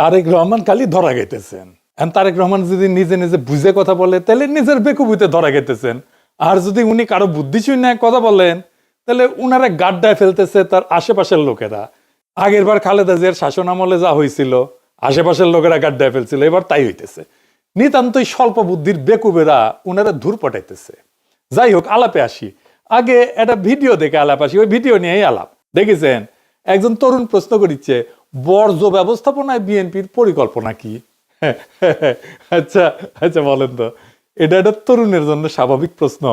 তারেক রহমান খালি ধরা গেতেছেন। তারেক রহমান যদি নিজে নিজে বুঝে কথা বলে তাহলে নিজের বেকুবিতে ধরা গেতেছেন, আর যদি উনি কারো বুদ্ধিশূন্য কথা বলেন তাহলে উনারা গাড্ডায় ফেলতেছে তার আশেপাশের লোকেরা। আগের বার খালেদা জিয়ার শাসন আমলে যা হয়েছিল, আশেপাশের লোকেরা গাড্ডায় ফেলছিল, এবার তাই হইতেছে। নিতান্তই স্বল্প বুদ্ধির বেকুবেরা উনারা ধূর পটাইতেছে। যাই হোক, আলাপে আসি। আগে একটা ভিডিও দেখে আলাপ আসি, ওই ভিডিও নিয়েই আলাপ। দেখেছেন, একজন তরুণ প্রশ্ন করিচ্ছে, বর্জ্য ব্যবস্থাপনায় বিএনপির পরিকল্পনা কি? আচ্ছা আচ্ছা, বলেন তো, এটা একটা তরুণের জন্য স্বাভাবিক প্রশ্ন।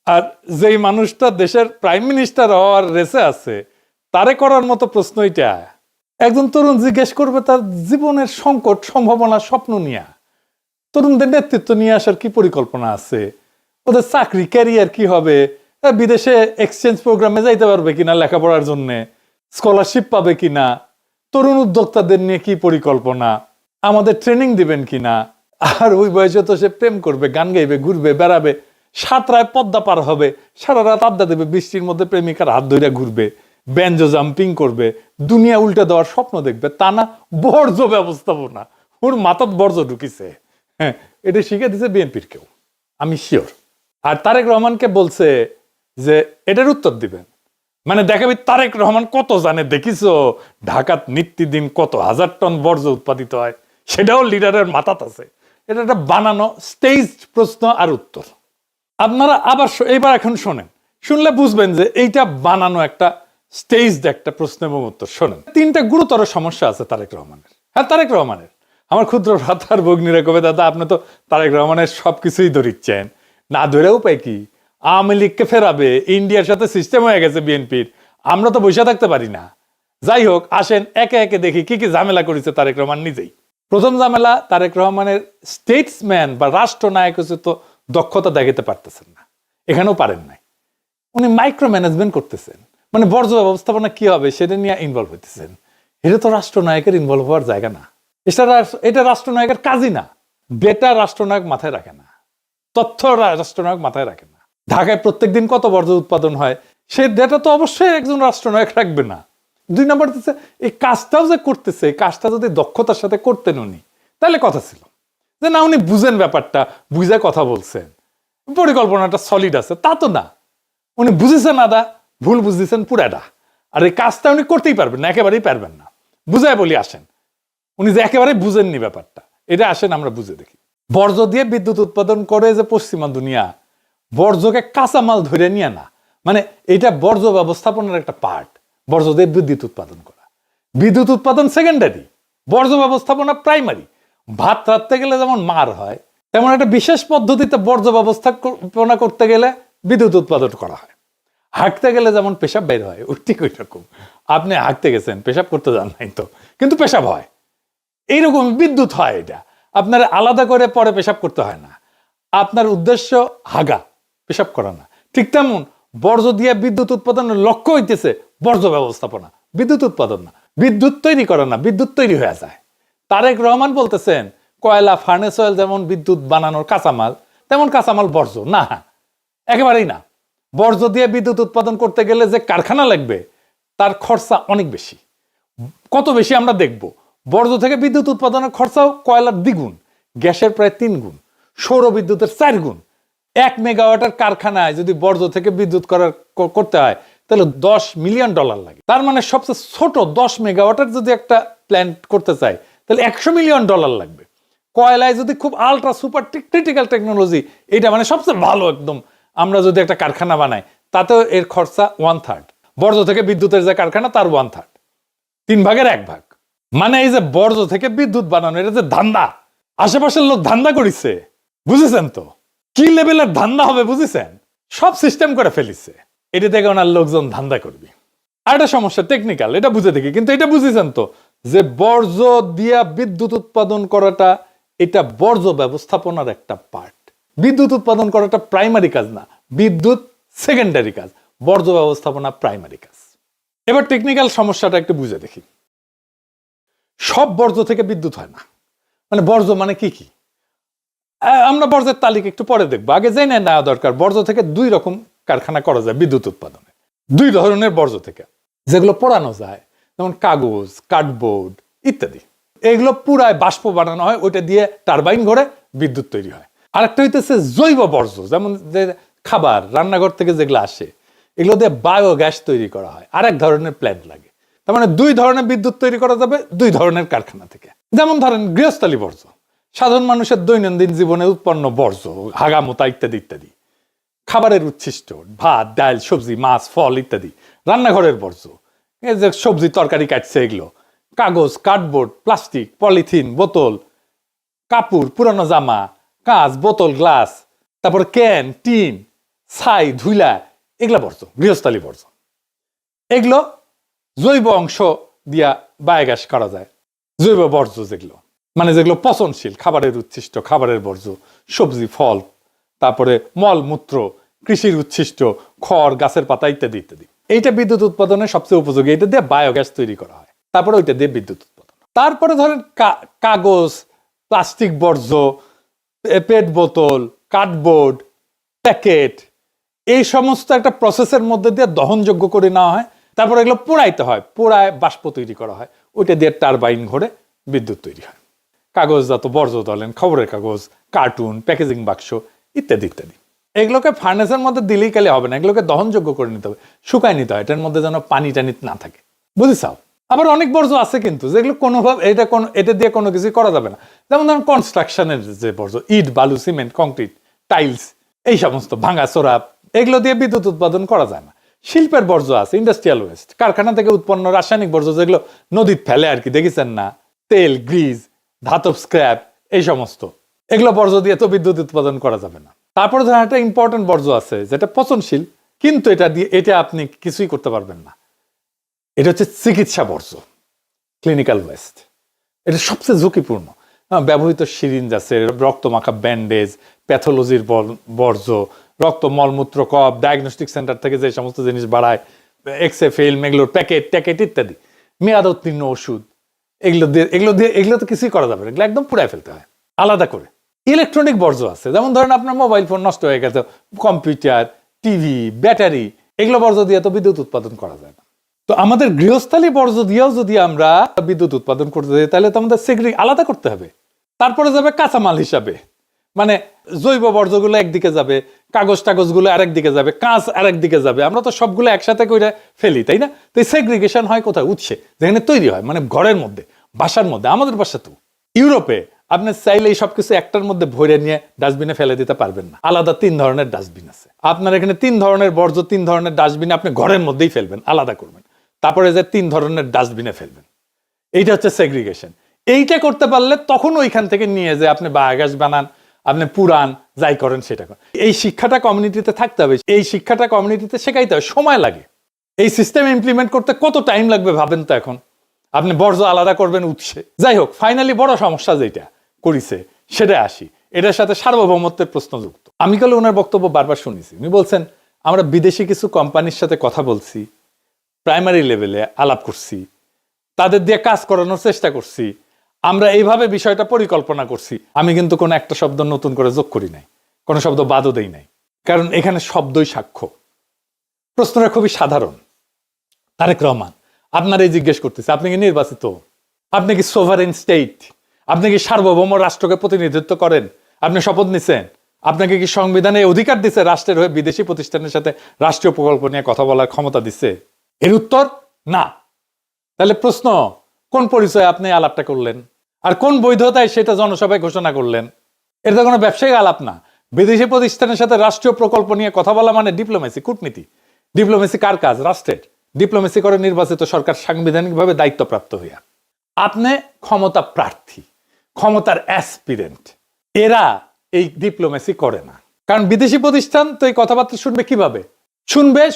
আর যেই মানুষটা দেশের প্রাইম মিনিস্টার হওয়ার রেসে আছে, তারে করার মতো প্রশ্ন এটা। একজন তরুণ জিজ্ঞেস করবে তার জীবনের সংকট, সম্ভাবনা, স্বপ্ন নিয়ে। তরুণদের নেতৃত্ব নিয়ে আসার কি পরিকল্পনা আছে, ওদের চাকরি ক্যারিয়ার কি হবে, বিদেশে এক্সচেঞ্জ প্রোগ্রামে যাইতে পারবে কিনা লেখাপড়ার জন্য, স্কলারশিপ পাবে কিনা, তরুণ উদ্যোক্তাদের নিয়ে কি পরিকল্পনা, আমাদের ট্রেনিং দিবেন কিনা। আর ওই বয়সে তো সে প্রেম করবে, গান গাইবে, ঘুরবে, বেড়াবে, সাতরায় পদ্মা পার হবে, সারা রাত আড্ডা দেবে, বৃষ্টির মধ্যে প্রেমিকার হাত ধরে ঘুরবে, ব্যাঞ্জো জাম্পিং করবে, দুনিয়া উল্টে দেওয়ার স্বপ্ন দেখবে। তা না বর্জ্য ব্যবস্থাপনা, ওর মাথাত বর্জ্য ঢুকিছে। হ্যাঁ, এটা শিখে দিছে বিএনপির কেউ, আমি শিওর। আর তারেক রহমানকে বলছে যে এটার উত্তর দিবেন, মানে দেখাবি তারেক রহমান কত জানে। দেখিছো ঢাকাত নিত্যদিন কত হাজার টন বর্জ্য উৎপাদিত হয়, সেটাও লিডারের মাথাত আছে। এটা একটা বানানো স্টেজড প্রশ্ন আর উত্তর। আপনারা আবার এইবার এখন শোনেন, শুনলে বুঝবেন যে এইটা বানানো একটা স্টেজড একটা প্রশ্ন এবং উত্তর। শোনেন, তিনটা গুরুতর সমস্যা আছে তারেক রহমানের। হ্যাঁ, তারেক রহমানের। আমার ক্ষুদ্র ভ্রাতার ভগ্নীরা কবে, দাদা আপনি তো তারেক রহমানের সবকিছুই ধরিচ্ছেন, না ধরে উপায় কি? আওয়ামী লীগকে ফেরাবে, ইন্ডিয়ার সাথে সিস্টেম হয়ে গেছে বিএনপির, আমরা তো বসে থাকতে পারি না। যাই হোক, আসেন একে একে দেখি কি কি ঝামেলা করেছে তারেক রহমান নিজেই। প্রথম ঝামেলা, তারেক রহমানের স্টেটসম্যান বা রাষ্ট্রনায়ক তো দক্ষতা দেখাতে পারতেছেন না, এখানেও পারেন নাই। উনি মাইক্রো ম্যানেজমেন্ট করতেছেন, মানে বর্জ্য ব্যবস্থাপনা কি হবে সেটা নিয়ে ইনভলভ হইতেছেন। এটা তো রাষ্ট্রনায়কের ইনভলভ হওয়ার জায়গা না, এটা রাষ্ট্রনায়কের কাজই না। ডেটা রাষ্ট্রনায়ক মাথায় রাখে না, তথ্য রাষ্ট্রনায়ক মাথায় রাখে না। ঢাকায় প্রত্যেকদিন কত বর্জ্য উৎপাদন হয় সে ডেটা তো অবশ্যই একজন রাষ্ট্রনায়ক রাখবে না। দুই নম্বর হচ্ছে এই কাজটাও যে করতেছে, এই কাজটা যদি দক্ষতার সাথে করতেন উনি, তাহলে কথা ছিল যে না উনি বুঝেন ব্যাপারটা, বুঝে কথা বলছেন, পরিকল্পনাটা সলিড আছে। তা তো না, উনি বুঝেছেন আদা, ভুল বুঝতেছেন পুরাটা। আর এই কাজটা উনি করতেই পারবেন না, একেবারেই পারবেন না। বুঝায় বলি, আসেন উনি যে একেবারেই বুঝেননি ব্যাপারটা, এটা আসেন আমরা বুঝে দেখি। বর্জ্য দিয়ে বিদ্যুৎ উৎপাদন করে যে পশ্চিমা দুনিয়া, বর্জ্যকে কাঁচামাল ধরে নিয়ে না, মানে এটা বর্জ্য ব্যবস্থাপনার একটা পার্ট। বর্জ্য দিয়ে বিদ্যুৎ উৎপাদন করা, বিদ্যুৎ উৎপাদন সেকেন্ডারি, বর্জ্য ব্যবস্থাপনা প্রাইমারি। ভাত রাখতে গেলে যেমন মার হয়, তেমন একটা বিশেষ পদ্ধতিতে বর্জ্য ব্যবস্থাপনা করতে গেলে বিদ্যুৎ উৎপাদন করা হয়। হাঁটতে গেলে যেমন পেশাব বের হয়, ঠিক ওই রকম। আপনি হাঁটতে গেছেন, পেশাব করতে যান নাই তো, কিন্তু পেশাব হয়। এইরকম বিদ্যুৎ হয়, এটা আপনার আলাদা করে পরে পেশাব করতে হয় না। আপনার উদ্দেশ্য হাগা, পেশাব করা না। ঠিক তেমন বর্জ্য দিয়ে বিদ্যুৎ উৎপাদনের লক্ষ্য হইতেছে বর্জ্য ব্যবস্থাপনা, বিদ্যুৎ উৎপাদন না। বিদ্যুৎ তৈরি করা না, বিদ্যুৎ তৈরি হয়ে যায়। তারেক রহমান বলতেছেন কয়লা, ফার্নেস অয়েল যেমন বিদ্যুৎ বানানোর কাঁচামাল, তেমন কাঁচামাল বর্জ্য না, একেবারেই না। বর্জ্য দিয়ে বিদ্যুৎ উৎপাদন করতে গেলে যে কারখানা লাগবে তার খরচা অনেক বেশি। কত বেশি আমরা দেখব, বর্জ্য থেকে বিদ্যুৎ উৎপাদনের খরচাও কয়লার দ্বিগুণ, গ্যাসের প্রায় 3 গুণ, সৌর বিদ্যুতের 4 গুণ। 1 মেগাওয়াটের কারখানায় যদি বর্জ্য থেকে বিদ্যুৎ করতে হয় তাহলে $10 মিলিয়ন লাগে। তার মানে সবচেয়ে ছোট 10 মেগাওয়াটের যদি একটা প্ল্যান্ট করতে চাই তাহলে $100 মিলিয়ন লাগবে। কয়লায় যদি খুব আলট্রা সুপার ক্রিটিক্যাল টেকনোলজি, এটা মানে সবচেয়ে ভালো একদম, আমরা যদি একটা কারখানা বানাই তাতেও এর খরচা 1/3। বর্জ্য থেকে বিদ্যুতের যে কারখানা তার 1/3, 3 ভাগের 1 ভাগ। মানে এই যে বর্জ্য থেকে বিদ্যুৎ বানানো, এটা যে ধান্দা, আশেপাশের লোক ধান্দা করিছে, বুঝেছেন তো কি লেভেলের ধান্দা হবে, বুঝেছেন? সব সিস্টেম করে ফেলিছে, এটা থেকে ওনার লোকজন ধান্দা করবে। আর একটা সমস্যা টেকনিক্যাল, এটা বুঝে দেখি, কিন্তু এটা বুঝেছেন তো যে বর্জ্য দিয়া বিদ্যুৎ উৎপাদন করাটা এটা বর্জ্য ব্যবস্থাপনার একটা পার্ট। বিদ্যুৎ উৎপাদন করাটা প্রাইমারি কাজ না, বিদ্যুৎ সেকেন্ডারি কাজ, বর্জ্য ব্যবস্থাপনা প্রাইমারি কাজ। এবার টেকনিক্যাল সমস্যাটা একটু বুঝে দেখি। সব বর্জ্য থেকে বিদ্যুৎ হয় না, মানে বর্জ্য মানে কি কি আমরা বর্জ্যের তালিকা একটু পরে দেখবো, আগে জেনে নেওয়া দরকার। বর্জ্য থেকে 2 রকম কারখানা করা যায় বিদ্যুৎ উৎপাদনে, 2 ধরনের বর্জ্য থেকে, যেগুলো পোড়ানো যায়, যেমন কাগজ, কার্ডবোর্ড ইত্যাদি। এগুলো পুরায় বাষ্প বানানো হয়, ওইটা দিয়ে টারবাইন ঘোরে বিদ্যুৎ তৈরি হয়। আরেকটা হইতেছে জৈব বর্জ্য, যেমন যে খাবার রান্নাঘর থেকে যেগুলো আসে এগুলো দিয়ে বায়োগ্যাস তৈরি করা হয়, আরেক ধরনের প্ল্যান্ট লাগে। তার মানে দুই ধরনের বিদ্যুৎ তৈরি করা যাবে দুই ধরনের কারখানা থেকে। যেমন ধরেন গৃহস্থালী বর্জ্য, সাধারণ মানুষের দৈনন্দিন জীবনে উৎপন্ন বর্জ্য, হাগামোতা ইত্যাদি ইত্যাদি। খাবারের উচ্ছিষ্ট, ভাত ডাল সবজি মাছ ফল ইত্যাদি। রান্নাঘরের বর্জ্য, এই যে সবজি তরকারি কাটছে এগুলো। কাগজ, কার্ডবোর্ড, প্লাস্টিক, পলিথিন, বোতল, কাপড়, পুরানো জামা, কাঁচ, বোতল, গ্লাস, তারপর ক্যান, টিন, ছাই, ধুলা, এগুলা বর্জ্য, গৃহস্থালী বর্জ্য। এগুলো জৈব অংশ দিয়া বায়োগ্যাস করা যায়। জৈব বর্জ্য যেগুলো মানে যেগুলো পচনশীল, খাবারের উচ্ছিষ্ট, খাবারের বর্জ্য, সবজি ফল, তারপরে মলমূত্র, কৃষির উচ্ছিষ্ট, খড়, গাছের পাতা ইত্যাদি ইত্যাদি। এইটা বিদ্যুৎ উৎপাদনের সবচেয়ে উপযোগী, এটা দিয়ে বায়োগ্যাস তৈরি করা হয়, তারপরে ওইটা দিয়ে বিদ্যুৎ উৎপাদন। তারপরে ধরেন কাগজ, প্লাস্টিক বর্জ্য, পেট বোতল, কার্ডবোর্ড, প্যাকেট, এই সমস্ত একটা প্রসেসের মধ্যে দিয়ে দহনযোগ্য করে নেওয়া হয়, তারপর এগুলো পোড়াইতে হয়, পোড়ায় বাষ্প তৈরি করা হয়, ওইটা দিয়ে টারবাইন ঘোরে বিদ্যুৎ তৈরি হয়। কাগজজাত বর্জ্য ধরেন খবরের কাগজ, কার্টুন, প্যাকেজিং বাক্স ইত্যাদি ইত্যাদি। এগুলোকে ফার্নেসের মধ্যে দিলেই কালে হবে না, এগুলোকে দহনযোগ্য করে নিতে হবে, শুকায় নিতে হয়, এটার মধ্যে যেন পানি টানি না থাকে, বুঝেছাও? আবার অনেক বর্জ্য আছে কিন্তু যেগুলো কোনোভাবে এটা দিয়ে কোনো কিছু করা যাবে না। যেমন ধরেন কনস্ট্রাকশনের যে বর্জ্য, ইট, বালু, সিমেন্ট, কংক্রিট, টাইলস, এই সমস্ত ভাঙা চোরা, এগুলো দিয়ে বিদ্যুৎ উৎপাদন করা যায় না। শিল্পের বর্জ্য আছে, ইন্ডাস্ট্রিয়াল ওয়েস্ট, কারখানা থেকে উৎপন্ন রাসায়নিক বর্জ্য যেগুলো নদীর ফেলে আর কি, দেখেছেন না, তেল, গ্রিজ, ধাতব স্ক্র্যাপ, এই সমস্ত, এগুলো বর্জ্য দিয়ে তো বিদ্যুৎ উৎপাদন করা যাবে না। তারপরে ধরেন একটা ইম্পর্টেন্ট বর্জ্য আছে যেটা পচনশীল, কিন্তু এটা আপনি কিছুই করতে পারবেন না, এটা হচ্ছে চিকিৎসা বর্জ্য, ক্লিনিক্যাল ওয়েস্ট। এটা সবচেয়ে ঝুঁকিপূর্ণ। ব্যবহৃত সিরিঞ্জ আছে, রক্তমাখা ব্যান্ডেজ, প্যাথোলজির বর্জ্য, রক্ত, মলমূত্র, কপ, ডায়াগনস্টিক সেন্টার থেকে যে সমস্ত জিনিস বাড়ায়, এক্সে ফিল্ম, এগুলোর প্যাকেট ইত্যাদি, মেয়াদ উত্তীর্ণ ওষুধ, এগুলো তো কিছুই করা যাবে না, এগুলো একদম পুড়ায় ফেলতে হয় আলাদা করে। ইলেকট্রনিক বর্জ্য আছে, যেমন ধরেন আপনার মোবাইল ফোন নষ্ট হয়ে গেছে, কম্পিউটার, টিভি, ব্যাটারি, এগুলো বর্জ্য দিয়ে তো বিদ্যুৎ উৎপাদন করা যায় না। তো আমাদের গৃহস্থালী বর্জ্য দিয়েও যদি আমরা বিদ্যুৎ উৎপাদন করতে যাই তাহলে তো আমাদের সেগ্রিগেশন আলাদা করতে হবে। তারপরে যাবে কাঁচামাল হিসাবে, মানে জৈব বর্জ্যগুলো একদিকে যাবে, কাগজ টাগজগুলো আরেক দিকে যাবে, কাঁচ আরেক দিকে যাবে, আমরা তো সবগুলো একসাথে করে ফেলি, তাই না? তো এই সেগ্রিগেশন হয় কোথায়? উৎসে, যেখানে তৈরি হয়, মানে ঘরের মধ্যে, বাসার মধ্যে। আমাদের বাসা তো ইউরোপে আপনি চাইলে এই সবকিছু একটার মধ্যে ভরে নিয়ে ডাস্টবিনে ফেলে দিতে পারবেন না, আলাদা 3 ধরনের ডাস্টবিন আছে। আপনার এখানে 3 ধরনের বর্জ্য 3 ধরনের ডাস্টবিনে আপনি ঘরের মধ্যেই ফেলবেন, আলাদা করবেন, তারপরে যে 3 ধরনের ডাস্টবিনে ফেলবেন। এইটা হচ্ছে সেগ্রিগেশন। এইটা করতে পারলে তখন ওইখান থেকে নিয়ে যে আপনি বায়োগ্যাস বানান, আপনি পুরান, যাই করেন সেটা করেন। এই শিক্ষাটা কমিউনিটিতে থাকতে হবে, এই শিক্ষাটা কমিউনিটিতে শেখাইতে হবে, সময় লাগে। এই সিস্টেম ইমপ্লিমেন্ট করতে কত টাইম লাগবে ভাবেন তো। এখন আপনি বর্জ্য আলাদা করবেন উৎসে। যাই হোক, ফাইনালি বড় সমস্যা যেটা করেছে সেটা আসি, এটার সাথে সার্বভৌমত্বের প্রশ্ন যুক্ত। আমি কালে ওনার বক্তব্য বারবার শুনেছি, উনি বলছেন আমরা বিদেশি কিছু কোম্পানির সাথে কথা বলছি, প্রাইমারি লেভেলে আলাপ করছি, তাদের দিয়ে কাজ করানোর চেষ্টা করছি, আমরা এইভাবে বিষয়টা পরিকল্পনা করছি। আমি কিন্তু কোনো একটা শব্দ নতুন করে যোগ করি নাই, কোনো শব্দ বাদও দেই নাই, কারণ এখানে শব্দই সাক্ষ্য। প্রশ্নটা খুবই সাধারণ। তারেক রহমান, আপনার এই জিজ্ঞেস করতেছে, আপনি কি নির্বাচিত? আপনি কি সোভারেন স্টেট? আপনি কি সার্বভৌম রাষ্ট্রকে প্রতিনিধিত্ব করেন? আপনি শপথ নিছেন? আপনাকে কি সংবিধানে অধিকার দিচ্ছে রাষ্ট্রের হয়ে বিদেশি প্রতিষ্ঠানের সাথে রাষ্ট্রীয় প্রকল্প নিয়ে কথা বলার ক্ষমতা দিচ্ছে? এর উত্তর না। তাহলে প্রশ্ন, কোন পরিচয়ে আপনি আলাপটা করলেন, আর কোন বৈধতায় সেটা জনসভায় ঘোষণা করলেন? এটা কোনো ব্যবসায়িক আলাপ না। বিদেশি প্রতিষ্ঠানের সাথে রাষ্ট্রীয় প্রকল্প নিয়ে কথা বলা মানে ডিপ্লোমেসি, কূটনীতি। ডিপ্লোমেসি কার কাজ? রাষ্ট্রের। ডিপ্লোমেসি করে নির্বাচিত সরকার সাংবিধানিকভাবে দায়িত্বপ্রাপ্ত হইয়া। আপনি ক্ষমতা প্রার্থী, ক্ষমতার অ্যাসপিরেন্ট, এরা এই ডিপ্লোমেসি করে না। কারণ বিদেশি প্রতিষ্ঠান তো এই কথাবার্তা শুনবে কিভাবে?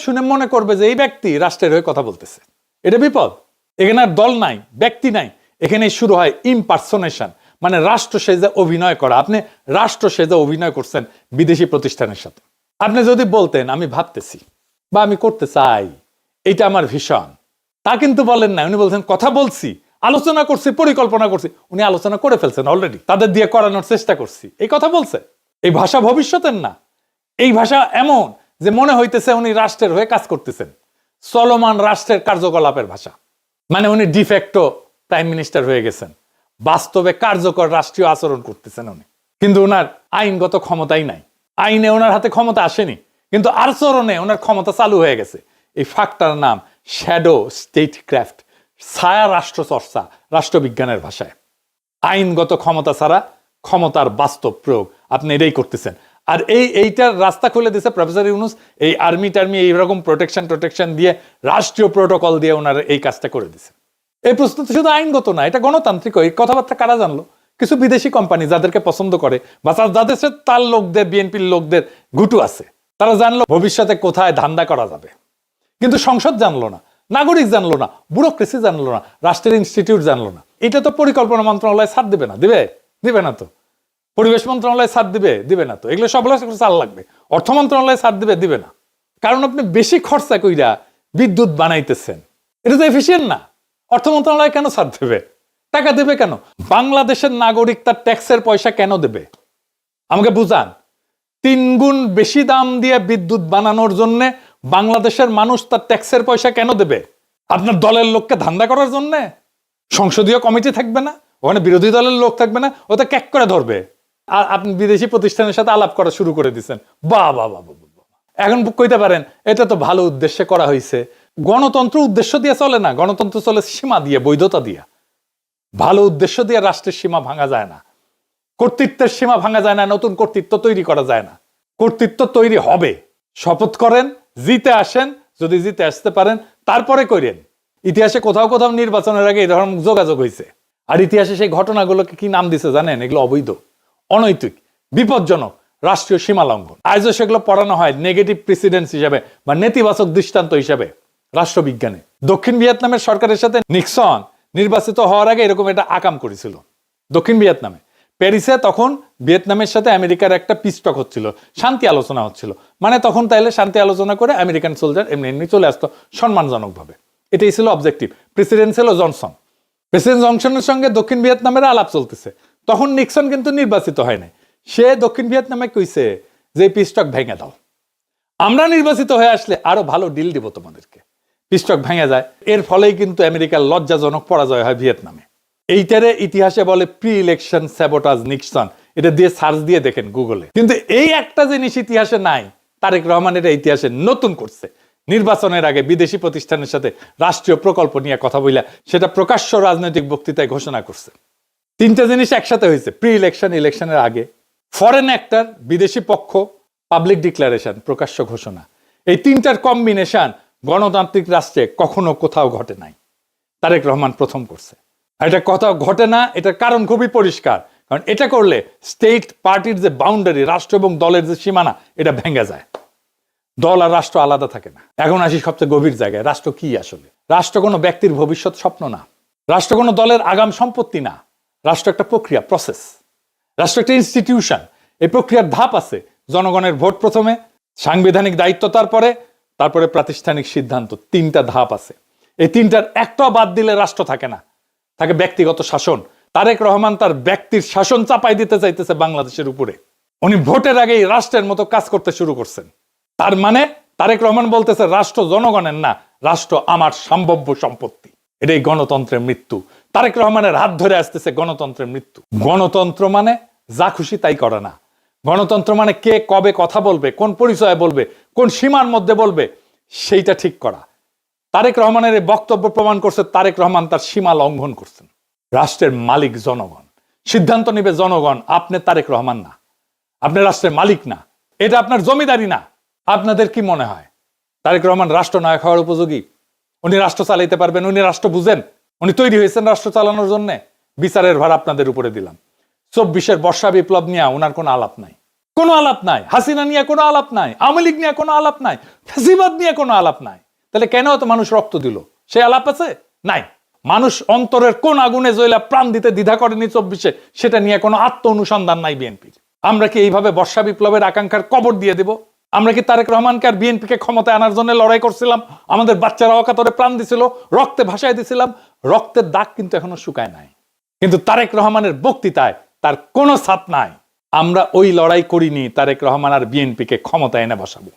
শুনে মনে করবে যে এই ব্যক্তি রাষ্ট্রের হয়ে কথা বলতেছে। এটা বিপদ। এখানে আর দল নাই, ব্যক্তি নাই, এখানে শুরু হয় ইমপারসোনেশন, মানে রাষ্ট্র সেজে অভিনয় করা। আপনি রাষ্ট্র সেজে অভিনয় করছেন বিদেশি প্রতিষ্ঠানের সাথে। আপনি যদি বলতেন আমি ভাবতেছি বা আমি করতে চাই, এটা আমার ভীষণ, তা কিন্তু বলেন না। উনি বলছেন কথা বলছি, আলোচনা করছি, পরিকল্পনা করছি। উনি আলোচনা করে ফেলছেন অলরেডি, তাদের দিয়ে করানোর চেষ্টা করছি, এই কথা বলছে। এই ভাষা ভবিষ্যতের না, এই ভাষা এমন যে মনে হইতেছে উনি রাষ্ট্রের হয়ে কাজ করতেছেন, চলমান রাষ্ট্রের কার্যকলাপের ভাষা। মানে উনি ডিফেক্টো প্রাইম মিনিস্টার হয়ে গেছেন, বাস্তবে কার্যকর রাষ্ট্রীয় আচরণ করতেছেন উনি। কিন্তু ওনার আইনগত ক্ষমতাই নাই, আইনে ওনার হাতে ক্ষমতা আসেনি, কিন্তু আচরণে ওনার ক্ষমতা চালু হয়ে গেছে। এই ফাঁকটার নাম শ্যাডো স্টেট ক্রাফট, ছায়া রাষ্ট্র চর্চা, রাষ্ট্রবিজ্ঞানের ভাষায়। আইনগত ক্ষমতা ছাড়া ক্ষমতার বাস্তব প্রয়োগ আপনি এটাই করতেছেন। আর এইটার রাস্তা খুলে দিয়েছে প্রফেসর ইউনূস। এই আর্মি টার্মি এইরকম প্রোটেকশন দিয়ে, রাষ্ট্রীয় প্রোটোকল দিয়ে ওনারা এই কাজটা করে দিছে। এই প্রশ্ন তো শুধু আইনগত না, এটা গণতান্ত্রিক। এই কথাবার্তা কারা জানলো? কিছু বিদেশি কোম্পানি যাদেরকে পছন্দ করে বা যাদের সাথে তার লোকদের, বিএনপির লোকদের গুটু আছে, তারা জানলো ভবিষ্যতে কোথায় ধান্দা করা যাবে। কিন্তু সংসদ জানলো না, নাগরিক জানলো না, ব্যুরোক্রেসি জানলো না, রাষ্ট্রের ইনস্টিটিউট জানলো না। এটা তো পরিকল্পনা মন্ত্রণালয় ছাড় দিবে না, দিবে না তো। পরিবেশ মন্ত্রণালয় ছাড় দিবে না তো। এগুলো সব চাল লাগবে। অর্থ মন্ত্রণালয় ছাড় দিবে না। কারণ আপনি বেশি খরচা কইরা বিদ্যুৎ বানাইতেছেন, এটা তো এফিসিয়েন্ট না। অর্থ মন্ত্রণালয় কেন ছাড় দেবে? টাকা দেবে কেন? বাংলাদেশের নাগরিক তার ট্যাক্সের পয়সা কেন দেবে? আমাকে বুঝান। 3 গুণ বেশি দাম দিয়ে বিদ্যুৎ বানানোর জন্য বাংলাদেশের মানুষ তার ট্যাক্সের পয়সা কেন দেবে? আপনার দলের লোককে ধান্দা করার জন্য? সংসদীয় কমিটি থাকবে না, ওখানে বিরোধী দলের লোক থাকবে না, ওটা ক্যাক করে ধরবে। আর আপনি বিদেশি প্রতিষ্ঠানের সাথে আলাপ করা শুরু করে দিচ্ছেন। বাহ। এখন কইতে পারেন এটা তো ভালো উদ্দেশ্যে করা হয়েছে। গণতন্ত্র উদ্দেশ্য দিয়ে চলে না, গণতন্ত্র চলে সীমা দিয়ে, বৈধতা দিয়ে। ভালো উদ্দেশ্য দিয়ে রাষ্ট্রের সীমা ভাঙা যায় না, কর্তৃত্বের সীমা ভাঙা যায় না, নতুন কর্তৃত্ব তৈরি করা যায় না। কর্তৃত্ব তৈরি হবে, শপথ করেন, জিতে আসেন, যদি জিতে আসতে পারেন তারপরে করেন। ইতিহাসে কোথাও কোথাও নির্বাচনের আগে এই ধরনের যোগাযোগ হয়েছে। আর ইতিহাসে সেই ঘটনাগুলোকে কি নাম দিছে জানেন? এগুলো অবৈধ, অনৈতিক, বিপজ্জনক, রাষ্ট্রীয় সীমা লঙ্ঘন। আজও সেগুলো পড়ানো হয় নেগেটিভ প্রেসিডেন্স হিসাবে বা নেতিবাচক দৃষ্টান্ত হিসাবে রাষ্ট্রবিজ্ঞানে। দক্ষিণ ভিয়েতনামের সরকারের সাথে নিক্সন নির্বাচিত হওয়ার আগে এরকম একটা আকাম করেছিল দক্ষিণ ভিয়েতনামে, প্যারিসে। তখন ভিয়েতনামের সাথে আমেরিকার একটা পিস টক হচ্ছিল, শান্তি আলোচনা হচ্ছিল। মানে তখন তাইলে শান্তি আলোচনা করে আমেরিকান সোলজার এমনি চলে আসতো সম্মানজনকভাবে। এটাই ছিল অবজেক্টিভ। প্রেসিডেন্ট ছিল জনসন। প্রেসিডেন্ট জনসনের সঙ্গে দক্ষিণ ভিয়েতনামের আলাপ চলতেছে। তখন নিক্সন কিন্তু নির্বাচিত হয় নাই। সে দক্ষিণ ভিয়েতনামে কইছে যে পিস টক ভেঙে দাও, আমরা নির্বাচিত হয়ে আসলে আরো ভালো ডিল দিব তোমাদেরকে। পিস টক ভেঙে যায়। এর ফলেই কিন্তু আমেরিকার লজ্জাজনক পরাজয় হয় ভিয়েতনামে। এইটারে ইতিহাসে বলে প্রি ইলেকশন স্যাবোটাজ নিক্সন। এটা দিয়ে সার্চ দিয়ে দেখেন গুগলে। কিন্তু এই একটা জিনিস ইতিহাসে নাই, তারেক রহমান এটা ইতিহাসে নতুন করছে। নির্বাচনের আগে বিদেশি প্রতিষ্ঠানের সাথে রাষ্ট্রীয় প্রকল্প নিয়ে কথা বইলা সেটা প্রকাশ্য রাজনৈতিক বক্তৃতায় ঘোষণা করছে। 3টা জিনিস একসাথে হয়েছে, প্রি ইলেকশন, ইলেকশনের আগে, ফরেন অ্যাক্টর, বিদেশি পক্ষ, পাবলিক ডিক্লারেশন, প্রকাশ্য ঘোষণা। এই 3টার কম্বিনেশন গণতান্ত্রিক রাষ্ট্রে কখনো কোথাও ঘটে নাই। তারেক রহমান প্রথম করছে। আর এটা কোথাও ঘটে না, এটার কারণ খুবই পরিষ্কার। কারণ এটা করলে স্টেট পার্টির যে বাউন্ডারি, রাষ্ট্র এবং দলের যে সীমানা, এটা ভেঙে যায়। দল আর রাষ্ট্র আলাদা থাকে না। এখন আসি সবচেয়ে গভীর জায়গায়, রাষ্ট্র কি আসলে? রাষ্ট্র কোনো ব্যক্তির ভবিষ্যৎ স্বপ্ন না, রাষ্ট্র কোনো দলের আগাম সম্পত্তি না। রাষ্ট্র একটা প্রক্রিয়া, প্রসেস। রাষ্ট্র একটা ইনস্টিটিউশন। এই প্রক্রিয়ার ধাপ আছে। জনগণের ভোট প্রথমে, সাংবিধানিক দায়িত্ব তারপরে প্রাতিষ্ঠানিক সিদ্ধান্ত। 3টা ধাপ আছে। এই 3টার একটাও বাদ দিলে রাষ্ট্র থাকে না, থাকে ব্যক্তিগত শাসন। তারেক রহমান তার ব্যক্তির শাসন চাপাই দিতে চাইতেছে বাংলাদেশের উপরে। উনি ভোটের আগেই রাষ্ট্রের মতো কাজ করতে শুরু করছেন। তার মানে তারেক রহমান বলতেছে রাষ্ট্র জনগণের না, রাষ্ট্র আমার সম্ভাব্য সম্পত্তি। এটাই গণতন্ত্রের মৃত্যু। তারেক রহমানের হাত ধরে আসতেছে গণতন্ত্রের মৃত্যু। গণতন্ত্র মানে যা খুশি তাই করা না। গণতন্ত্র মানে কে কবে কথা বলবে, কোন পরিচয়ে বলবে, কোন সীমার মধ্যে বলবে, সেইটা ঠিক করা। তারেক রহমানের এই বক্তব্য প্রমাণ করছে তারেক রহমান তার সীমা লঙ্ঘন করছেন। রাষ্ট্রের মালিক জনগণ, সিদ্ধান্ত নিবে জনগণ। আপনি তারেক রহমান না, আপনি রাষ্ট্রের মালিক না, এটা আপনার জমিদারি না। আপনাদের কি মনে হয় তারেক রহমান রাষ্ট্রনায়ক হওয়ার উপযোগী? উনি রাষ্ট্র চালাইতে পারবেন? উনি রাষ্ট্র বুঝেন? উনি তৈরি হয়েছেন রাষ্ট্র চালানোর জন্য? বিচারের ভার আপনাদের উপরে দিলাম। 24-এর বর্ষা বিপ্লব নিয়ে ওনার কোনো আলাপ নাই, কোনো আলাপ নাই। হাসিনা নিয়ে কোনো আলাপ নাই, আওয়ামী লীগ নিয়ে কোনো আলাপ নাই, ফ্যাসিবাদ নিয়ে কোনো আলাপ নাই। তাহলে কেন এত মানুষ রক্ত দিল? সে আলাপ আছে? নাই। মানুষ অন্তরের কোন আগুনে জ্বলা প্রাণ দিতে দ্বিধা করেনি 24-এ, সেটা নিয়ে কোনো আত্ম অনুসন্ধান নাই বিএনপির। আমরা কি এইভাবে বর্ষা বিপ্লবের আকাঙ্ক্ষার কবর দিয়ে দেব? আমরা কি তারেক রহমানকে আর বিএনপিকে ক্ষমতায় আনার জন্য লড়াই করছিলাম? আমাদের বাচ্চারা অকাতরে প্রাণ দিছিল, রক্তে ভাসায় দিছিলাম। রক্তের দাগ কিন্তু এখনো শুকায় নাই। কিন্তু তারেক রহমানের বক্তৃতায় তার কোনো ছাপ নাই। আমরা ওই লড়াই করিনি তারেক রহমান আর বিএনপিকে ক্ষমতায় এনে বসাবো।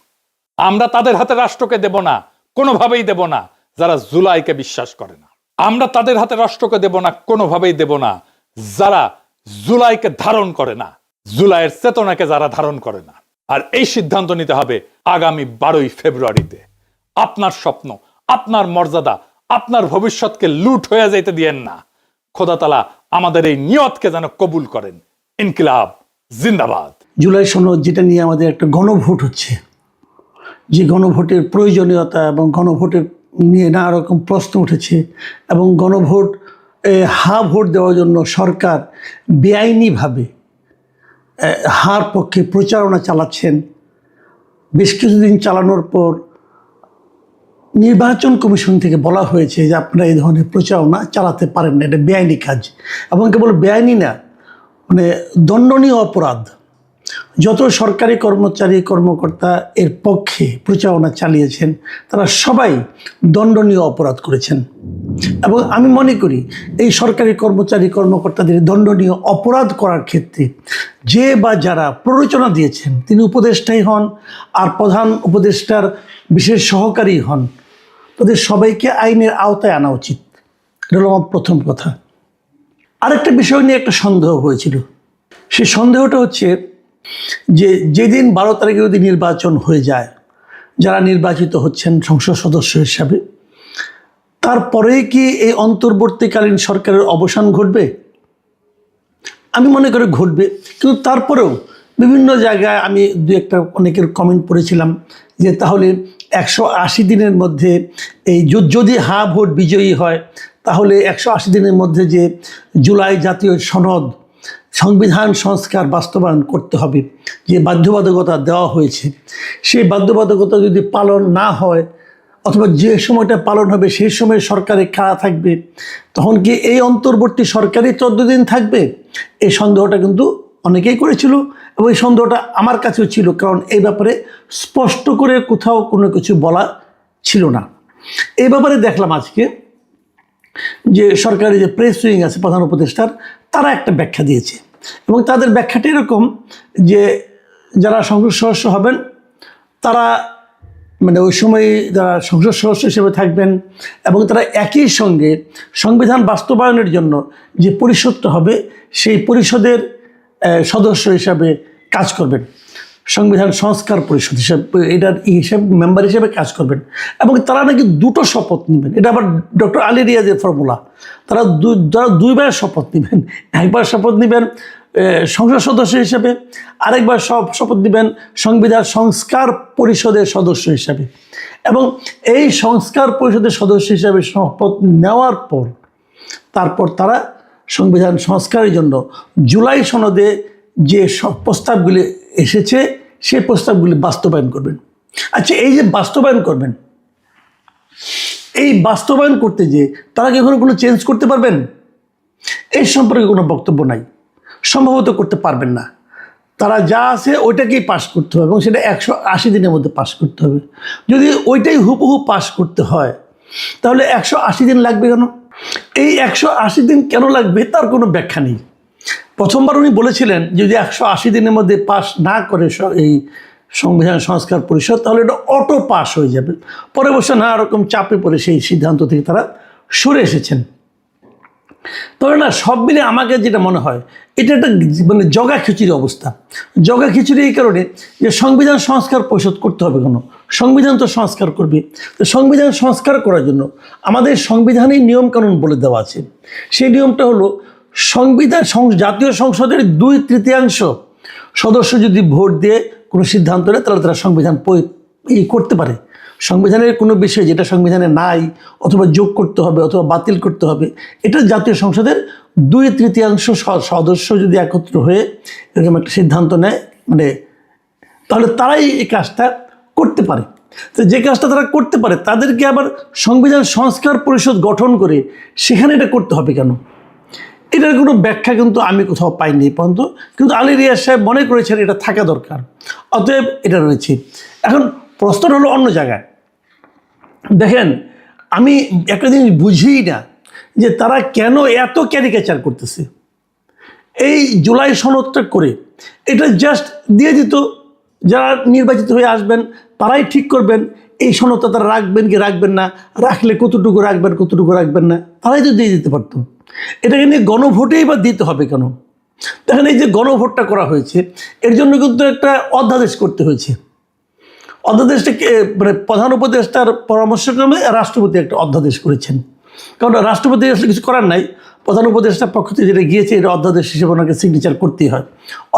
আমরা তাদের হাতে রাষ্ট্রকে দেব না, কোনোভাবেই দেব না যারা জুলাইকে বিশ্বাস করে না। আমরা তাদের হাতে রাষ্ট্রকে দেব না, কোনোভাবেই দেব না যারা জুলাইকে ধারণ করে না, জুলাইয়ের চেতনাকে যারা ধারণ করে না। আর এই সিদ্ধান্ত নিতে হবে আগামী 12ই ফেব্রুয়ারিতে। আপনার স্বপ্ন, আপনার মর্যাদা, আপনার ভবিষ্যৎকে লুট হয়ে যাইতে দিয়েন না। খোদা তাআলা আমাদের এই নিয়তকে যেন কবুল করেন। ইনকিলাব জিন্দাবাদ। জুলাই সনদ যেটা নিয়ে আমাদের একটা গণভোট হচ্ছে, যে গণভোটের প্রয়োজনীয়তা এবং গণভোটের নিয়ে নানা রকম প্রশ্ন উঠেছে, এবং গণভোট হা ভোট দেওয়ার জন্য সরকার বেআইনিভাবে হার পক্ষে প্রচারণা চালাচ্ছেন। বেশ কিছুদিন চালানোর পর নির্বাচন কমিশন থেকে বলা হয়েছে যে আপনারা এই ধরনের প্রচারণা চালাতে পারেন না, এটা বেআইনি কাজ। এবং কেবল বেআইনি না, মানে দণ্ডনীয় অপরাধ। যত সরকারি কর্মচারী কর্মকর্তা এর পক্ষে প্রচারণা চালিয়েছেন তারা সবাই দণ্ডনীয় অপরাধ করেছেন। এবং আমি মনে করি এই সরকারি কর্মচারী কর্মকর্তাদের দণ্ডনীয় অপরাধ করার ক্ষেত্রে যে বা যারা প্ররোচনা দিয়েছেন, তিনি উপদেষ্টাই হন আর প্রধান উপদেষ্টার বিশেষ সহকারী হন, তাদের সবাইকে আইনের আওতায় আনা উচিত। এটা হলো আমার প্রথম কথা। আরেকটা বিষয় নিয়ে একটা সন্দেহ হয়েছিল। সেই সন্দেহটা হচ্ছে যে যেদিন 12 তারিখে যদি নির্বাচন হয়ে যায়, যারা নির্বাচিত হচ্ছেন সংসদ সদস্য হিসাবে, তারপরেই কি এই অন্তর্বর্তীকালীন সরকারের অবসান ঘটবে? আমি মনে করি ঘটবে, কিন্তু তারপরেও বিভিন্ন জায়গায় আমি দু একটা অনেকের কমেন্ট পড়েছিলাম যে তাহলে 180 দিনের মধ্যে এই যদি হা ভোট বিজয়ী হয়, তাহলে 180 দিনের মধ্যে যে জুলাই জাতীয় সনদ সংবিধান সংস্কার বাস্তবায়ন করতে হবে, যে বাধ্যবাধকতা দেওয়া হয়েছে, সেই বাধ্যবাধকতা যদি পালন না হয়, অথবা যে সময়টা পালন হবে সেই সময় সরকারে কারা থাকবে, তখন কি এই অন্তর্বর্তী সরকারই 14 দিন থাকবে? এই সন্দেহটা কিন্তু অনেকেই করেছিল, এবং এই সন্দেহটা আমার কাছেও ছিল, কারণ এই ব্যাপারে স্পষ্ট করে কোথাও কোনো কিছু বলা ছিল না। এই ব্যাপারে দেখলাম আজকে যে সরকারি যে প্রেস উইং আছে প্রধান উপদেষ্টার, তারা একটা ব্যাখ্যা দিয়েছে, এবং তাদের ব্যাখ্যাটা এরকম যে যারা সংসদ সদস্য হবেন তারা, মানে ওই সময় যারা সংসদ সদস্য হিসেবে থাকবেন, এবং তারা একই সঙ্গে সংবিধান বাস্তবায়নের জন্য যে পরিষদটা হবে সেই পরিষদের সদস্য হিসাবে কাজ করবেন, সংবিধান সংস্কার পরিষদ হিসাবে, এটার হিসাবে মেম্বার হিসেবে কাজ করবেন। এবং তারা নাকি দুটো শপথ নেবেন। এটা আবার ডক্টর আলী রিয়াজের ফর্মুলা। তারা দুইবার শপথ নেবেন। একবার শপথ নেবেন সংসদ সদস্য হিসেবে, আরেকবার শপথ নেবেন সংবিধান সংস্কার পরিষদের সদস্য হিসাবে। এবং এই সংস্কার পরিষদের সদস্য হিসাবে শপথ নেওয়ার পর তারপর তারা সংবিধান সংস্কারের জন্য জুলাই সনদে যে সব প্রস্তাবগুলি এসেছে সেই প্রস্তাবগুলি বাস্তবায়ন করবেন। আচ্ছা, এই যে বাস্তবায়ন করবেন, এই বাস্তবায়ন করতে যে তারা কি এখনো কোনো চেঞ্জ করতে পারবেন? এই সম্পর্কে কোনো বক্তব্য নাই, সম্ভবত করতে পারবেন না। তারা যা আছে ওইটাকেই পাস করতে হবে, এবং সেটা 180 দিনের মধ্যে পাস করতে হবে। যদি ওইটাই হুবহু পাস করতে হয় তাহলে 180 দিন লাগবে কেন? এই 180 দিন কেন লাগবে তার কোনো ব্যাখ্যা নেই। প্রথমবার উনি বলেছিলেন যদি 180 দিনের মধ্যে পাস না করে এই সংবিধান সংস্কার পরিষদ, তাহলে এটা অটো পাস হয়ে যাবে। পরে বছর নানা রকম চাপে পড়ে সেই সিদ্ধান্ত থেকে তারা সরে এসেছেন। তবে না, সব মিলে আমাকে যেটা মনে হয় এটা একটা মানে জগা খিচুড়ি অবস্থা। জগা খিচুড়ি এই কারণে যে সংবিধান সংস্কার পরিষদ করতে হবে কেন? সংবিধান তো সংস্কার করবে। তো সংবিধান সংস্কার করার জন্য আমাদের সংবিধানেই নিয়মকানুন বলে দেওয়া আছে। সেই নিয়মটা হলো সংবিধান জাতীয় সংসদের 2/3 সদস্য যদি ভোট দিয়ে কোনো সিদ্ধান্ত নেয় তাহলে তারা সংবিধান করতে পারে। সংবিধানের কোনো বিষয় যেটা সংবিধানে নাই, অথবা যোগ করতে হবে অথবা বাতিল করতে হবে, এটা জাতীয় সংসদের 2/3 সদস্য যদি একত্র হয়ে এরকম একটা সিদ্ধান্ত নেয়, মানে তাহলে তারাই এই কাজটা করতে পারে। তো যে কাজটা তারা করতে পারে তাদেরকে আবার সংবিধান সংস্কার পরিষদ গঠন করে সেখানে এটা করতে হবে কেন? এটার কোনো ব্যাখ্যা কিন্তু আমি কোথাও পাইনি পর্যন্ত, কিন্তু আলী রিয়াজ সাহেব মনে করেছেন এটা থাকা দরকার, অতএব এটা রয়েছে। এখন প্রশ্নটা হলো অন্য জায়গায়। দেখেন, আমি একটা জিনিস বুঝিই না যে তারা কেন এত ক্যারিকেচার করতেছে। এই জুলাই সনদটা করে এটা জাস্ট দিয়ে দিত, যারা নির্বাচিত হয়ে আসবেন তারাই ঠিক করবেন, এই সনদটা তারা রাখবেন কি রাখবেন না, রাখলে কতটুকু রাখবেন কতটুকু রাখবেন না, তারাই তো দিয়ে দিতে পারতো। এটাকে নিয়ে গণভোটেই বা দিতে হবে কেন? দেখেন এই যে গণভোটটা করা হয়েছে, এর জন্য কিন্তু একটা অধ্যাদেশ করতে হয়েছে। অধ্যাদেশটা মানে প্রধান উপদেষ্টার পরামর্শক্রমে রাষ্ট্রপতি একটা অধ্যাদেশ করেছেন। কারণ রাষ্ট্রপতি আসলে কিছু করার নাই, প্রধান উপদেষ্টার পক্ষ থেকে যেটা গিয়েছে এটা অধ্যাদেশ হিসেবে ওনাকে সিগনেচার করতেই হয়,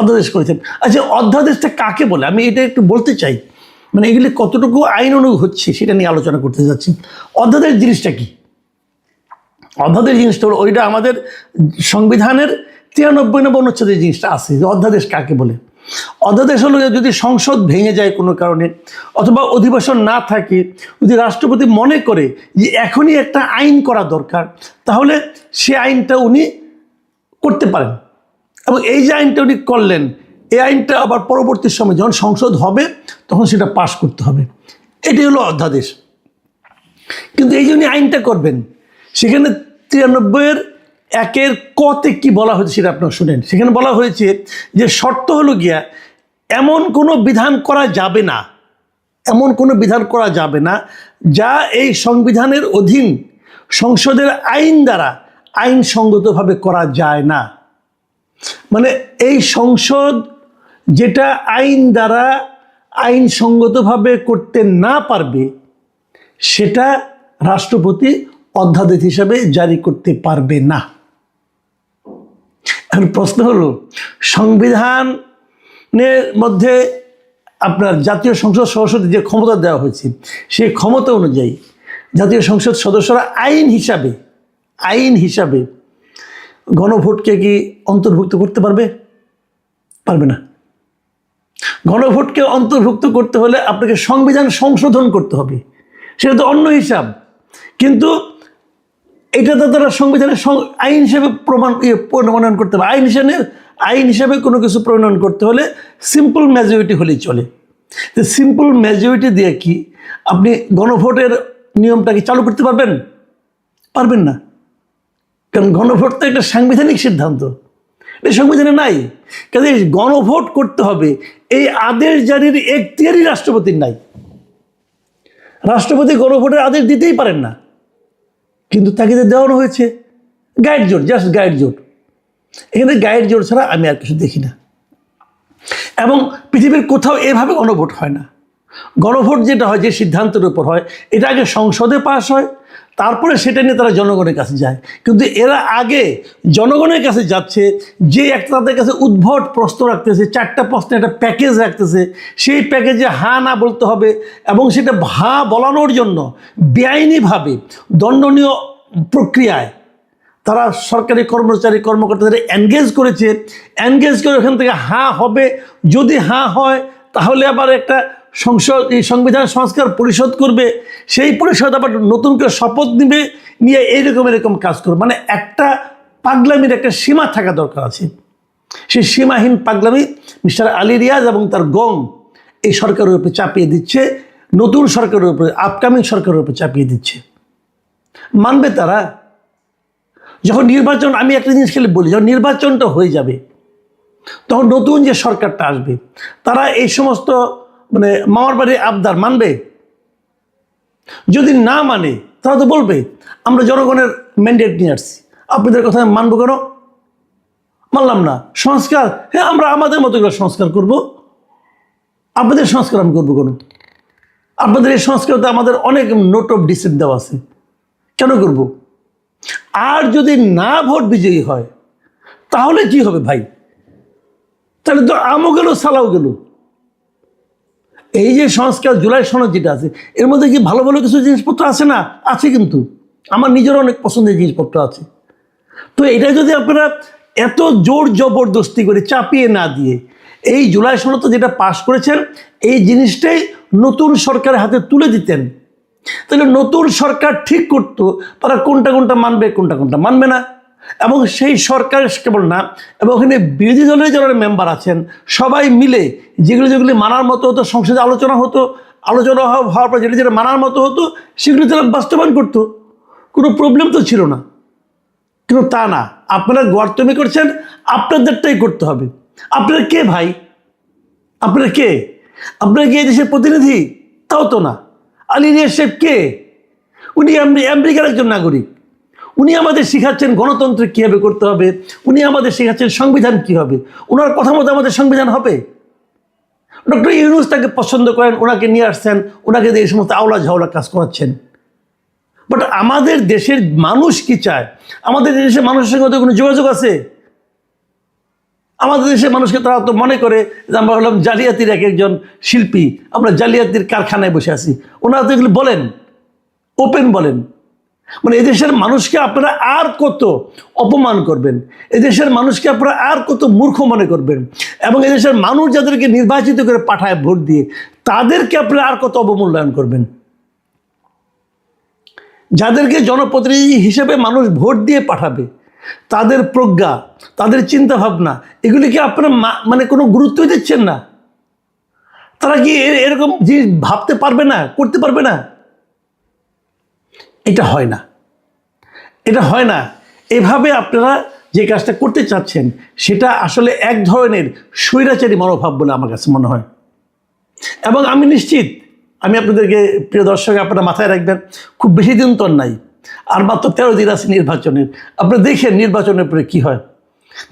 অধ্যাদেশ করেছেন। আচ্ছা, অধ্যাদেশটা কাকে বলে আমি এটা একটু বলতে চাই, মানে এগুলি কতটুকু আইন অনুগ হচ্ছে সেটা নিয়ে আলোচনা করতে যাচ্ছি। অধ্যাদেশ জিনিসটা কি? অধ্যাদেশ জিনিসটা হলো ওইটা আমাদের সংবিধানের 93 নম্বর অনুচ্ছেদের জিনিসটা আছে যে অধ্যাদেশ কাকে বলে। অধ্যাদেশ হলো যদি সংসদ ভেঙে যায় কোনো কারণে অথবা অধিবেশন না থাকে, যদি রাষ্ট্রপতি মনে করে যে এখনই একটা আইন করা দরকার, তাহলে সে আইনটা উনি করতে পারেন। এবং এই যে আইনটা উনি করলেন, এই আইনটা আবার পরবর্তী সময় যখন সংসদ হবে তখন সেটা পাশ করতে হবে। এটাই হলো অধ্যাদেশ। কিন্তু এই যে উনি আইনটা করবেন, সেখানে 93-1 কতে কি বলা হয়েছে সেটা আপনারা শুনেন। সেখানে বলা হয়েছে যে শর্ত হলো গিয়া এমন কোনো বিধান করা যাবে না, এমন কোনো বিধান করা যাবে না যা এই সংবিধানের অধীন সংসদের আইন দ্বারা আইনসঙ্গতভাবে করা যায় না। মানে এই সংসদ যেটা আইন দ্বারা আইনসঙ্গতভাবে করতে না পারবে সেটা রাষ্ট্রপতি অধ্যাদেশ হিসাবে জারি করতে পারবে না। এখন প্রশ্ন হলো, সংবিধানের মধ্যে আপনার জাতীয় সংসদ সদস্যদের যে ক্ষমতা দেওয়া হয়েছে সেই ক্ষমতা অনুযায়ী জাতীয় সংসদ সদস্যরা আইন হিসাবে গণভোটকে কি অন্তর্ভুক্ত করতে পারবে? পারবে না। গণভোটকে অন্তর্ভুক্ত করতে হলে আপনাকে সংবিধান সংশোধন করতে হবে, সেটা তো অন্য হিসাব। কিন্তু এটা তো তারা সংবিধানের আইন হিসেবে প্রণয়ন করতে হবে। আইন হিসেবে কোনো কিছু প্রণয়ন করতে হলে সিম্পল মেজরিটি হলেই চলে। তো সিম্পল মেজরিটি দিয়ে কি আপনি গণভোটের নিয়মটাকে চালু করতে পারবেন? পারবেন না। কারণ গণভোট তো একটা সাংবিধানিক সিদ্ধান্ত, এটা সংবিধানে নাই। কাজে গণভোট করতে হবে, এই আদেশ জারির এখতিয়ারই রাষ্ট্রপতির নাই। রাষ্ট্রপতি গণভোটের আদেশ দিতেই পারেন না, কিন্তু তাকে যে দেওয়ানো হয়েছে গাইড জোট, জাস্ট গাইড জোট। এখানে গাইড জোট ছাড়া আমি আর কিছু দেখি না। এবং পৃথিবীর কোথাও এভাবে গণভোট হয় না। গণভোট যেটা হয়, যে সিদ্ধান্তের উপর হয়, এটা আগে সংসদে পাস হয়, তারপরে সেটা নিয়ে তারা জনগণের কাছে যায়। কিন্তু এরা আগে জনগণের কাছে যাচ্ছে, যে একটা তাদের কাছে উদ্ভট প্রশ্ন রাখতেছে, 4টা প্রশ্নের একটা প্যাকেজ রাখতেছে, সেই প্যাকেজে হ্যাঁ না বলতে হবে। এবং সেটা হ্যাঁ বলানোর জন্য বেআইনিভাবে দণ্ডনীয় প্রক্রিয়ায় তারা সরকারি কর্মকর্তাদের এনগেজ করেছে। এনগেজ করে ওখান থেকে হ্যাঁ হবে, যদি হ্যাঁ হয় তাহলে আবার একটা সংবিধান সংস্কার পরিষদ করবে, সেই পরিষদ আবার নতুন করে শপথ নেবে, নিয়ে এরকম কাজ করবে। মানে একটা পাগলামির একটা সীমা থাকা দরকার আছে। সেই সীমাহীন পাগলামি মিস্টার আলী রিয়াজ এবং তার গং এই সরকারের উপরে চাপিয়ে দিচ্ছে, নতুন সরকারের উপরে, আপকামিং সরকারের উপরে চাপিয়ে দিচ্ছে। মানবে তারা? যখন নির্বাচন, আমি একটা জিনিস খেলে বলি, যখন নির্বাচনটা হয়ে যাবে তখন নতুন যে সরকারটা আসবে তারা এই সমস্ত মানে মামার বাড়ির আবদার মানবে? যদি না মানে তারা তো বলবে আমরা জনগণের ম্যান্ডেট নিয়ে আসছি, আপনাদের কথা মানবো কেন? মানলাম না। সংস্কার, হ্যাঁ আমরা আমাদের মতো করে সংস্কার করব, আপনাদের সংস্কার আমি করবো কেন? আপনাদের এই সংস্কারতে আমাদের অনেক নোট অফ ডিসেন্ট দেওয়া আছে, কেন করব? আর যদি না ভোট বিজয়ী হয় তাহলে কি হবে ভাই? তাহলে তো আমও গেল সালাও গেল। এই যে সংস্কার জুলাই সনদ যেটা আছে, এর মধ্যে কি ভালো ভালো কিছু জিনিসপত্র আছে না? আছে, কিন্তু আমার নিজেরও অনেক পছন্দের জিনিসপত্র আছে। তো এটা যদি আপনারা এত জোর জবরদস্তি করে চাপিয়ে না দিয়ে এই জুলাই সনদ যেটা পাশ করেছেন, এই জিনিসটাই নতুন সরকারের হাতে তুলে দিতেন, তাহলে নতুন সরকার ঠিক করতো তারা কোনটা মানবে, কোনটা মানবে না। এবং সেই সরকার কেবল না, এবং ওখানে বিরোধী দলের যারা মেম্বার আছেন সবাই মিলে যেগুলি মানার মতো হতো, সংসদে আলোচনা হওয়ার পর যেটা মানার মতো হতো সেগুলি তারা বাস্তবায়ন করতো, কোনো প্রবলেম তো ছিল না। কিন্তু তা না, আপনারা গর্তমি করছেন, আপনাদেরটাই করতে হবে। আপনারা কে ভাই? আপনারা কে? আপনারা কি এই দেশের প্রতিনিধি? তাও তো না। আলী রিয়াজ সাহেব কে? উনি আমেরিকার একজন নাগরিক। উনি আমাদের শেখাচ্ছেন গণতন্ত্র কীভাবে করতে হবে, উনি আমাদের শেখাচ্ছেন সংবিধান কী হবে। ওনার কথা মতো আমাদের সংবিধান হবে? ডক্টর ইউনূস তাকে পছন্দ করেন, ওনাকে নিয়ে আসছেন, ওনাকে দিয়ে এই সমস্ত আওলা ঝাওলা কাজ করাচ্ছেন। বাট আমাদের দেশের মানুষ কি চায়? আমাদের দেশের মানুষের সঙ্গে তো কোনো যোগাযোগ আছে? আমাদের দেশের মানুষকে তারা তো মনে করে যে আমরা হলাম জালিয়াতির এক একজন শিল্পী, আমরা জালিয়াতির কারখানায় বসে আছি। ওনারা তো এগুলো বলেন, ওপেন বলেন। মানে এদেশের মানুষকে আপনারা আর কত অপমান করবেন, এদেশের মানুষকে আপনারা আর কত মূর্খ মনে করবেন, এবং এদেশের মানুষ যাদেরকে নির্বাচিত করে পাঠায় ভোট দিয়ে, তাদেরকে আপনারা আর কত অবমূল্যায়ন করবেন। যাদেরকে জনপ্রতিনিধি হিসেবে মানুষ ভোট দিয়ে পাঠাবে, তাদের প্রজ্ঞা, তাদের চিন্তা ভাবনা, এগুলিকে আপনারা মানে কোনো গুরুত্বই দিচ্ছেন না। তারা কি এরকম জিনিস ভাবতে পারবে না, করতে পারবে না? এটা হয় না, এটা হয় না। এভাবে আপনারা যে কাজটা করতে চাচ্ছেন সেটা আসলে এক ধরনের স্বৈরাচারী মনোভাব বলে আমার কাছে মনে হয়। এবং আমি নিশ্চিত, আমি আপনাদেরকে প্রিয় দর্শক আপনারা মাথায় রাখবেন, খুব বেশি দিন তো নাই, আর মাত্র 13 দিন আছে নির্বাচনের। আপনি দেখেন নির্বাচনের পরে কি হয়।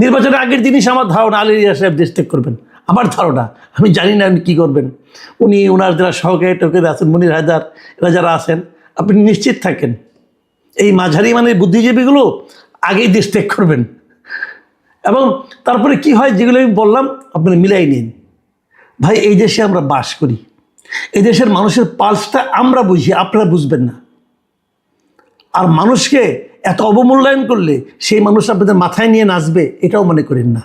নির্বাচনের আগের জিনিস আমার ধারণা আলী রিয়াজ সাহেব দেশ ত্যাগ করবেন, আমার ধারণা। আমি জানি না উনি কী করবেন। উনি ওনার যারা সহকারী টহকারী আছেন, মনির হায়দার, এরা যারা আছেন, আপনি নিশ্চিত থাকেন এই মাঝারি মানে বুদ্ধিজীবীগুলো আগেই দেশ ত্যাগ করবেন। এবং তারপরে কি হয়, যেগুলো আমি বললাম আপনি মিলাই নিন। ভাই, এই দেশে আমরা বাস করি, এই দেশের মানুষের পালসটা আমরা বুঝি, আপনারা বুঝবেন না। আর মানুষকে এত অবমূল্যায়ন করলে সেই মানুষ আপনাদের মাথায় নিয়ে নাচবে, এটাও মনে করেন না।